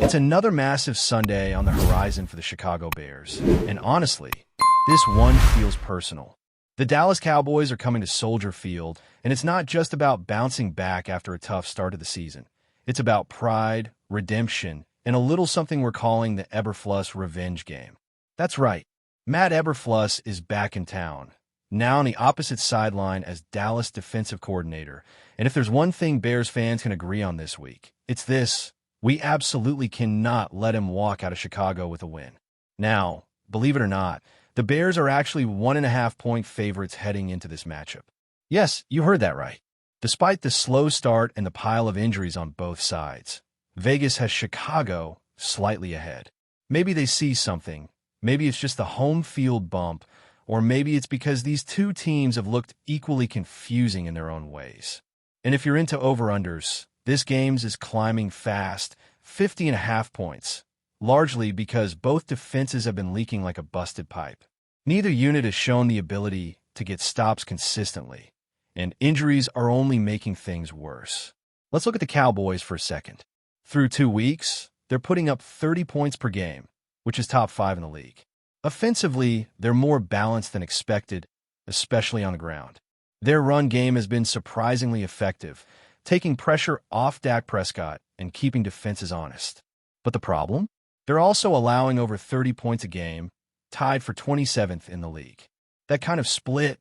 It's another massive Sunday on the horizon for the Chicago Bears. And honestly, this one feels personal. The Dallas Cowboys are coming to Soldier Field, and it's not just about bouncing back after a tough start of the season. It's about pride, redemption, and a little something we're calling the Eberflus revenge game. That's right. Matt Eberflus is back in town, now on the opposite sideline as Dallas defensive coordinator. And if there's one thing Bears fans can agree on this week, it's this. We absolutely cannot let him walk out of Chicago with a win. Now, believe it or not, the Bears are actually 1.5-point favorites heading into this matchup. Yes, you heard that right. Despite the slow start and the pile of injuries on both sides, Vegas has Chicago slightly ahead. Maybe they see something. Maybe it's just the home field bump, or maybe it's because these two teams have looked equally confusing in their own ways. And if you're into over-unders, this game's is climbing fast, 50.5 points, largely because both defenses have been leaking like a busted pipe. Neither unit has shown the ability to get stops consistently, and injuries are only making things worse. Let's look at the Cowboys for a second. Through 2 weeks, they're putting up 30 points per game, which is top 5 in the league. Offensively, they're more balanced than expected, especially on the ground. Their run game has been surprisingly effective, taking pressure off Dak Prescott and keeping defenses honest. But the problem? They're also allowing over 30 points a game, tied for 27th in the league. That kind of split,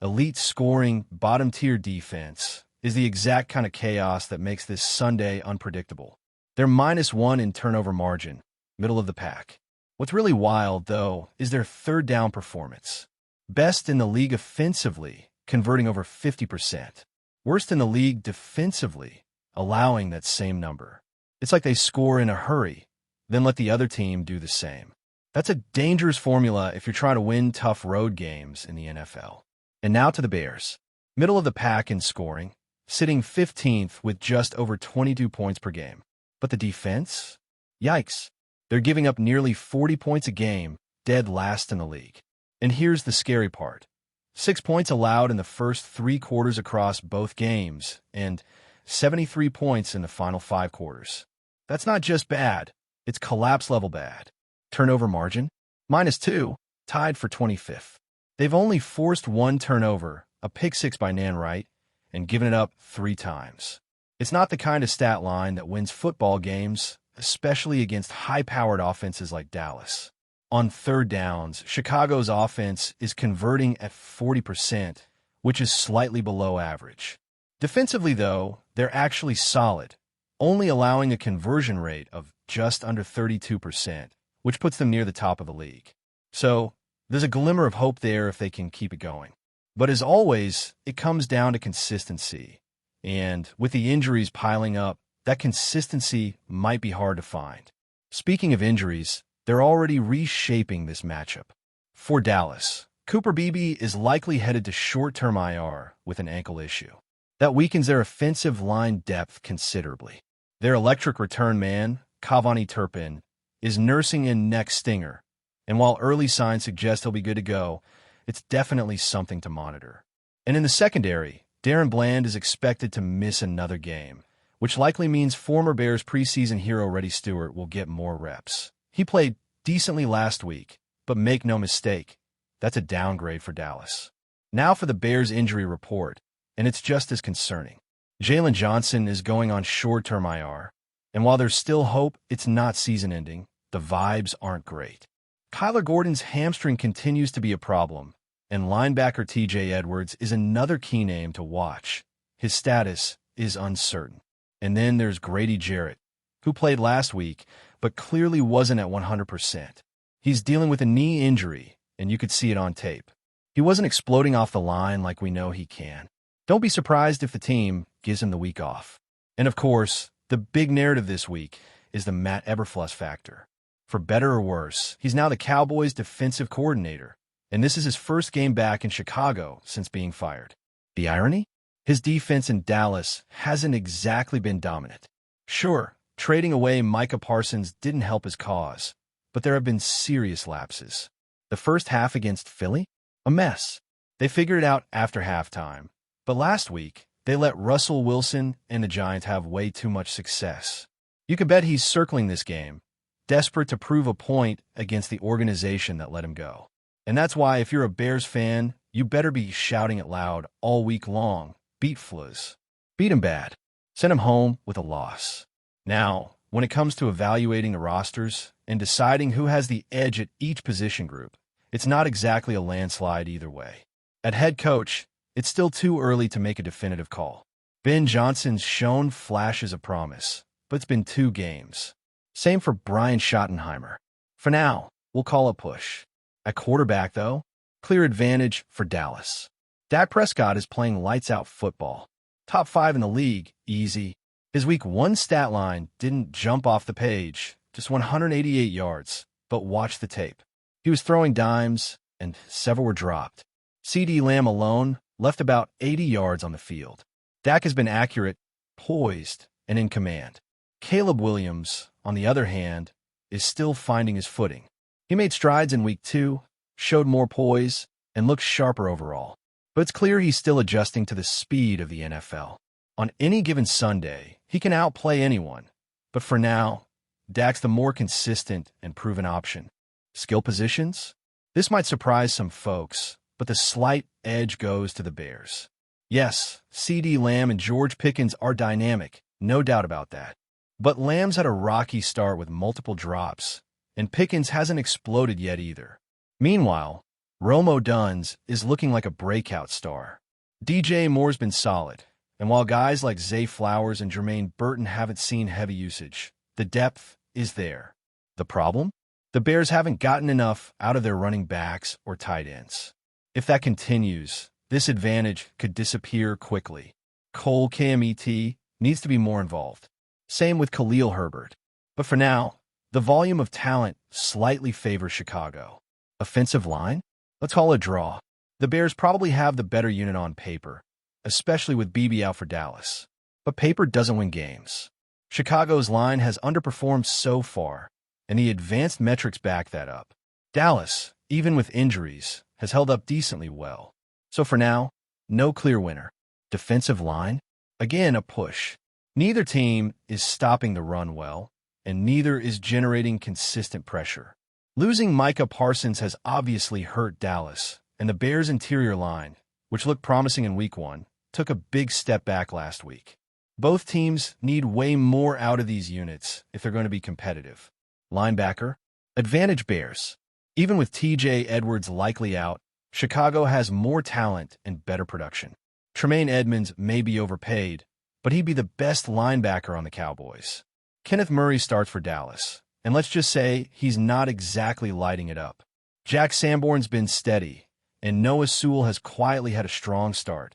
elite scoring, bottom-tier defense is the exact kind of chaos that makes this Sunday unpredictable. They're -1 in turnover margin, middle of the pack. What's really wild, though, is their third down performance. Best in the league offensively, converting over 50%. Worst in the league defensively, allowing that same number. It's like they score in a hurry, then let the other team do the same. That's a dangerous formula if you're trying to win tough road games in the NFL. And now to the Bears. Middle of the pack in scoring, sitting 15th with just over 22 points per game. But the defense? Yikes. They're giving up nearly 40 points a game, dead last in the league. And here's the scary part. 6 points allowed in the first 3 quarters across both games, and 73 points in the final 5 quarters. That's not just bad, it's collapse-level bad. Turnover margin? -2, tied for 25th. They've only forced 1 turnover, a pick-6 by Nan Wright, and given it up 3 times. It's not the kind of stat line that wins football games, especially against high-powered offenses like Dallas. On third downs, Chicago's offense is converting at 40%, which is slightly below average. Defensively, though, they're actually solid, only allowing a conversion rate of just under 32%, which puts them near the top of the league. So, there's a glimmer of hope there if they can keep it going. But as always, it comes down to consistency. And with the injuries piling up, that consistency might be hard to find. Speaking of injuries, they're already reshaping this matchup. For Dallas, Cooper Beebe is likely headed to short-term IR with an ankle issue. That weakens their offensive line depth considerably. Their electric return man, Cavani Turpin, is nursing in neck stinger, and while early signs suggest he'll be good to go, it's definitely something to monitor. And in the secondary, Darren Bland is expected to miss another game, which likely means former Bears preseason hero Reddy Stewart will get more reps. He played decently last week, but make no mistake, that's a downgrade for Dallas. Now for the Bears injury report, and it's just as concerning. Jalen Johnson is going on short-term IR, and while there's still hope it's not season-ending, the vibes aren't great. Kyler Gordon's hamstring continues to be a problem, and linebacker TJ Edwards is another key name to watch. His status is uncertain. And then there's Grady Jarrett, who played last week, but clearly wasn't at 100%. He's dealing with a knee injury, and you could see it on tape. He wasn't exploding off the line like we know he can. Don't be surprised if the team gives him the week off. And of course, the big narrative this week is the Matt Eberflus factor. For better or worse, he's now the Cowboys' defensive coordinator, and this is his first game back in Chicago since being fired. The irony? His defense in Dallas hasn't exactly been dominant. Sure, trading away Micah Parsons didn't help his cause, but there have been serious lapses. The first half against Philly? A mess. They figured it out after halftime, but last week, they let Russell Wilson and the Giants have way too much success. You can bet he's circling this game, desperate to prove a point against the organization that let him go. And that's why if you're a Bears fan, you better be shouting it loud all week long. Beat Fluz. Beat him bad. Send him home with a loss. Now, when it comes to evaluating the rosters and deciding who has the edge at each position group, it's not exactly a landslide either way. At head coach, it's still too early to make a definitive call. Ben Johnson's shown flashes of promise, but it's been 2 games. Same for Brian Schottenheimer. For now, we'll call a push. At quarterback, though, clear advantage for Dallas. Dak Prescott is playing lights-out football. Top 5 in the league, easy. His Week 1 stat line didn't jump off the page, just 188 yards, but watch the tape. He was throwing dimes, and several were dropped. CeeDee Lamb alone left about 80 yards on the field. Dak has been accurate, poised, and in command. Caleb Williams, on the other hand, is still finding his footing. He made strides in Week 2, showed more poise, and looked sharper overall. But it's clear he's still adjusting to the speed of the NFL. On any given Sunday, he can outplay anyone. But for now, Dak's the more consistent and proven option. Skill positions? This might surprise some folks, but the slight edge goes to the Bears. Yes, CeeDee Lamb and George Pickens are dynamic, no doubt about that. But Lamb's had a rocky start with multiple drops, and Pickens hasn't exploded yet either. Meanwhile, Rome Odunze is looking like a breakout star. DJ Moore's been solid, and while guys like Zay Flowers and Jermaine Burton haven't seen heavy usage, the depth is there. The problem? The Bears haven't gotten enough out of their running backs or tight ends. If that continues, this advantage could disappear quickly. Cole Kmet needs to be more involved. Same with Khalil Herbert. But for now, the volume of talent slightly favors Chicago. Offensive line? Let's call it a draw. The Bears probably have the better unit on paper, especially with BB out for Dallas. But paper doesn't win games. Chicago's line has underperformed so far, and the advanced metrics back that up. Dallas, even with injuries, has held up decently well. So for now, no clear winner. Defensive line? Again, a push. Neither team is stopping the run well, and neither is generating consistent pressure. Losing Micah Parsons has obviously hurt Dallas, and the Bears' interior line, which looked promising in Week 1, took a big step back last week. Both teams need way more out of these units if they're going to be competitive. Linebacker? Advantage Bears. Even with TJ Edwards likely out, Chicago has more talent and better production. Tremaine Edmonds may be overpaid, but he'd be the best linebacker on the Cowboys. Kenneth Murray starts for Dallas, and let's just say he's not exactly lighting it up. Jack Sanborn's been steady, and Noah Sewell has quietly had a strong start,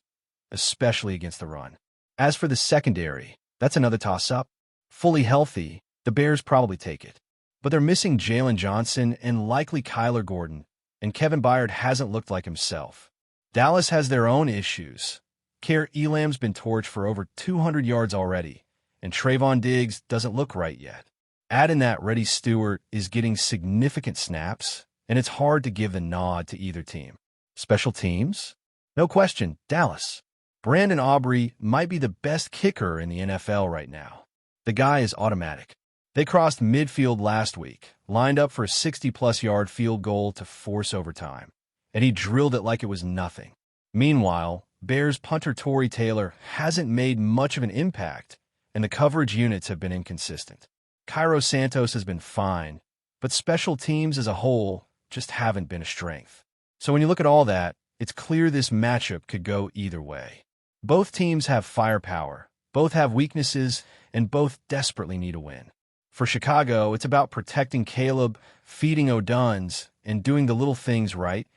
especially against the run. As for the secondary, that's another toss-up. Fully healthy, the Bears probably take it. But they're missing Jalen Johnson and likely Kyler Gordon, and Kevin Byard hasn't looked like himself. Dallas has their own issues. Kare Elam's been torched for over 200 yards already, and Trayvon Diggs doesn't look right yet. Add in that Reddy Stewart is getting significant snaps, and it's hard to give the nod to either team. Special teams? No question, Dallas. Brandon Aubrey might be the best kicker in the NFL right now. The guy is automatic. They crossed midfield last week, lined up for a 60-plus yard field goal to force overtime, and he drilled it like it was nothing. Meanwhile, Bears punter Torrey Taylor hasn't made much of an impact, and the coverage units have been inconsistent. Cairo Santos has been fine, but special teams as a whole just haven't been a strength. So when you look at all that, it's clear this matchup could go either way. Both teams have firepower, both have weaknesses, and both desperately need a win. For Chicago, it's about protecting Caleb, feeding Odunze, and doing the little things right,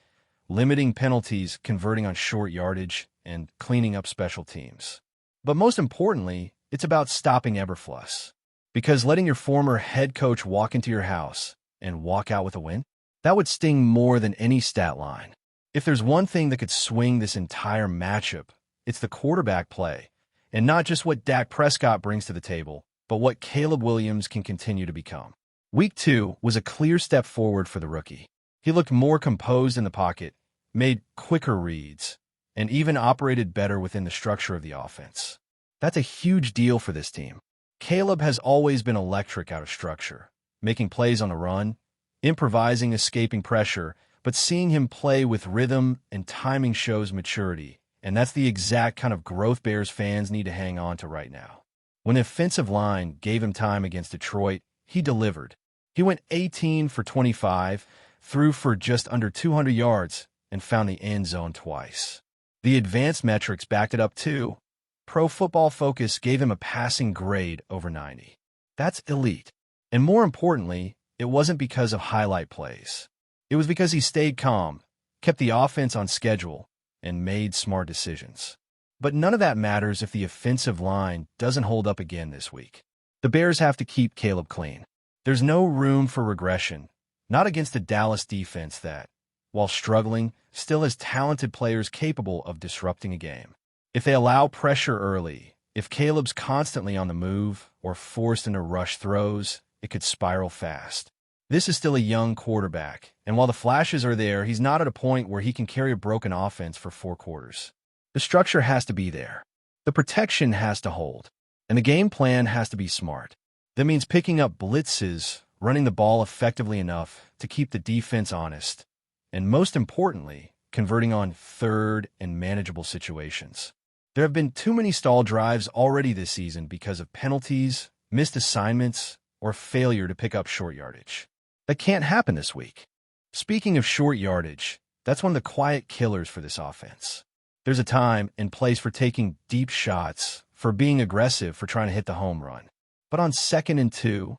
limiting penalties, converting on short yardage, and cleaning up special teams. But most importantly, it's about stopping Eberflus. Because letting your former head coach walk into your house and walk out with a win, that would sting more than any stat line. If there's one thing that could swing this entire matchup, it's the quarterback play, and not just what Dak Prescott brings to the table, but what Caleb Williams can continue to become. Week 2 was a clear step forward for the rookie. He looked more composed in the pocket, made quicker reads, and even operated better within the structure of the offense. That's a huge deal for this team. Caleb has always been electric out of structure, making plays on the run, improvising, escaping pressure, but seeing him play with rhythm and timing shows maturity, and that's the exact kind of growth Bears fans need to hang on to right now. When the offensive line gave him time against Detroit, he delivered. He went 18 for 25, threw for just under 200 yards, and found the end zone twice. The advanced metrics backed it up too. Pro Football Focus gave him a passing grade over 90. That's elite. And more importantly, it wasn't because of highlight plays. It was because he stayed calm, kept the offense on schedule, and made smart decisions. But none of that matters if the offensive line doesn't hold up again this week. The Bears have to keep Caleb clean. There's no room for regression, not against a Dallas defense that, while struggling, still has talented players capable of disrupting a game. If they allow pressure early, if Caleb's constantly on the move or forced into rush throws, it could spiral fast. This is still a young quarterback, and while the flashes are there, he's not at a point where he can carry a broken offense for 4 quarters. The structure has to be there. The protection has to hold. And the game plan has to be smart. That means picking up blitzes, running the ball effectively enough to keep the defense honest, and most importantly, converting on third and manageable situations. There have been too many stall drives already this season because of penalties, missed assignments, or failure to pick up short yardage. That can't happen this week. Speaking of short yardage, that's one of the quiet killers for this offense. There's a time and place for taking deep shots, for being aggressive, for trying to hit the home run. But on 2nd and 2,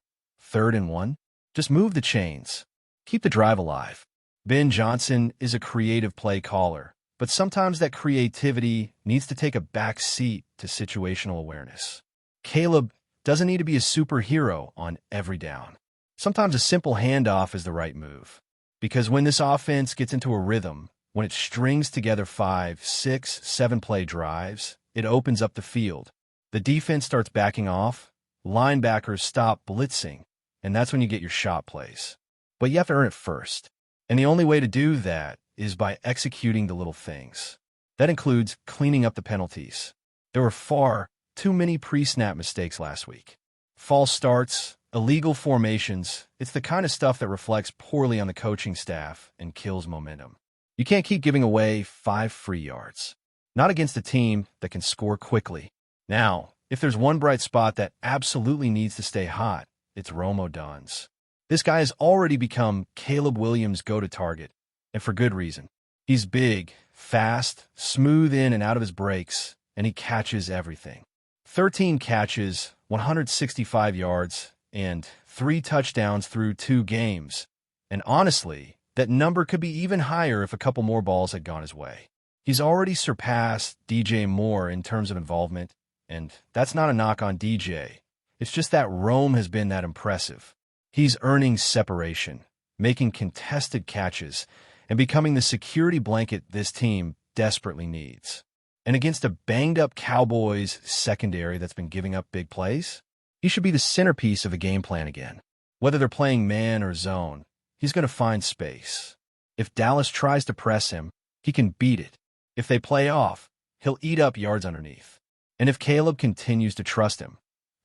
3rd and 1, just move the chains. Keep the drive alive. Ben Johnson is a creative play caller, but sometimes that creativity needs to take a back seat to situational awareness. Caleb doesn't need to be a superhero on every down. Sometimes a simple handoff is the right move. Because when this offense gets into a rhythm, when it strings together 5, 6, 7 play drives, it opens up the field. The defense starts backing off, linebackers stop blitzing, and that's when you get your shot plays. But you have to earn it first. And the only way to do that is by executing the little things. That includes cleaning up the penalties. There were far too many pre-snap mistakes last week. False starts, illegal formations, it's the kind of stuff that reflects poorly on the coaching staff and kills momentum. You can't keep giving away 5 free yards. Not against a team that can score quickly. Now, if there's one bright spot that absolutely needs to stay hot, it's Rome Odunze. This guy has already become Caleb Williams' go-to target, and for good reason. He's big, fast, smooth in and out of his breaks, and he catches everything. 13 catches, 165 yards, and 3 touchdowns through 2 games. And honestly, that number could be even higher if a couple more balls had gone his way. He's already surpassed DJ Moore in terms of involvement, and that's not a knock on DJ. It's just that Rome has been that impressive. He's earning separation, making contested catches, and becoming the security blanket this team desperately needs. And against a banged-up Cowboys secondary that's been giving up big plays, he should be the centerpiece of a game plan again. Whether they're playing man or zone, he's going to find space. If Dallas tries to press him, he can beat it. If they play off, he'll eat up yards underneath. And if Caleb continues to trust him,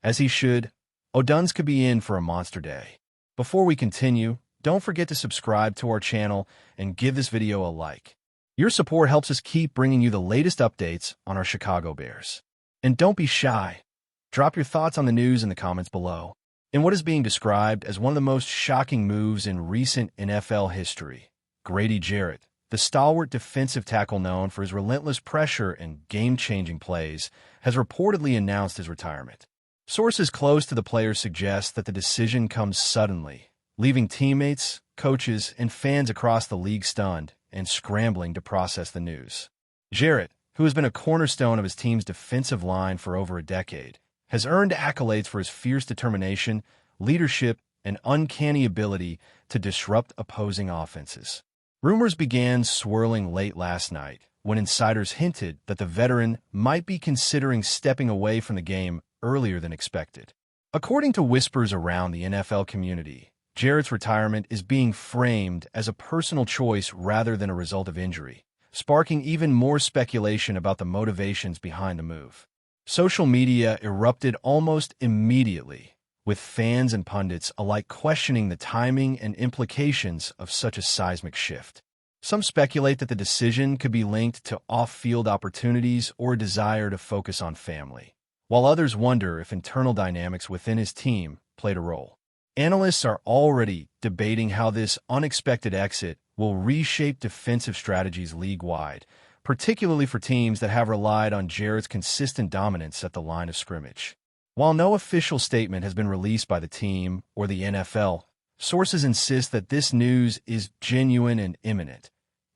as he should, Odunze could be in for a monster day. Before we continue, don't forget to subscribe to our channel and give this video a like. Your support helps us keep bringing you the latest updates on our Chicago Bears. And don't be shy. Drop your thoughts on the news in the comments below. In what is being described as one of the most shocking moves in recent NFL history, Grady Jarrett, the stalwart defensive tackle known for his relentless pressure and game-changing plays, has reportedly announced his retirement. Sources close to the player suggest that the decision comes suddenly, leaving teammates, coaches, and fans across the league stunned and scrambling to process the news. Jarrett, who has been a cornerstone of his team's defensive line for over a decade, has earned accolades for his fierce determination, leadership, and uncanny ability to disrupt opposing offenses. Rumors began swirling late last night when insiders hinted that the veteran might be considering stepping away from the game earlier than expected. According to whispers around the NFL community, Jarrett's retirement is being framed as a personal choice rather than a result of injury, sparking even more speculation about the motivations behind the move. Social media erupted almost immediately, with fans and pundits alike questioning the timing and implications of such a seismic shift. Some speculate that the decision could be linked to off-field opportunities or a desire to focus on family, while others wonder if internal dynamics within his team played a role. Analysts are already debating how this unexpected exit will reshape defensive strategies league-wide, particularly for teams that have relied on Jarrett's consistent dominance at the line of scrimmage. While no official statement has been released by the team or the NFL, sources insist that this news is genuine and imminent,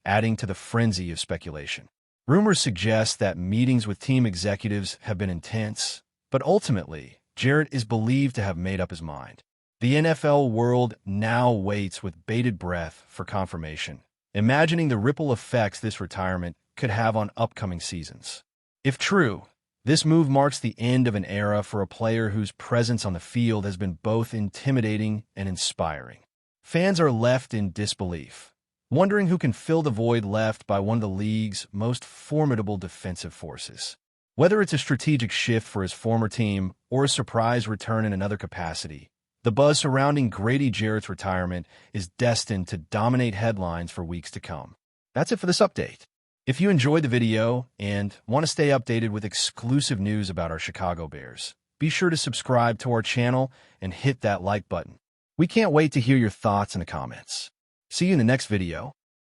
adding to the frenzy of speculation. Rumors suggest that meetings with team executives have been intense, but ultimately, Jarrett is believed to have made up his mind. The NFL world now waits with bated breath for confirmation, imagining the ripple effects this retirement could have on upcoming seasons. If true, this move marks the end of an era for a player whose presence on the field has been both intimidating and inspiring. Fans are left in disbelief, wondering who can fill the void left by one of the league's most formidable defensive forces. Whether it's a strategic shift for his former team or a surprise return in another capacity, the buzz surrounding Grady Jarrett's retirement is destined to dominate headlines for weeks to come. That's it for this update. If you enjoyed the video and want to stay updated with exclusive news about our Chicago Bears, be sure to subscribe to our channel and hit that like button. We can't wait to hear your thoughts in the comments. See you in the next video.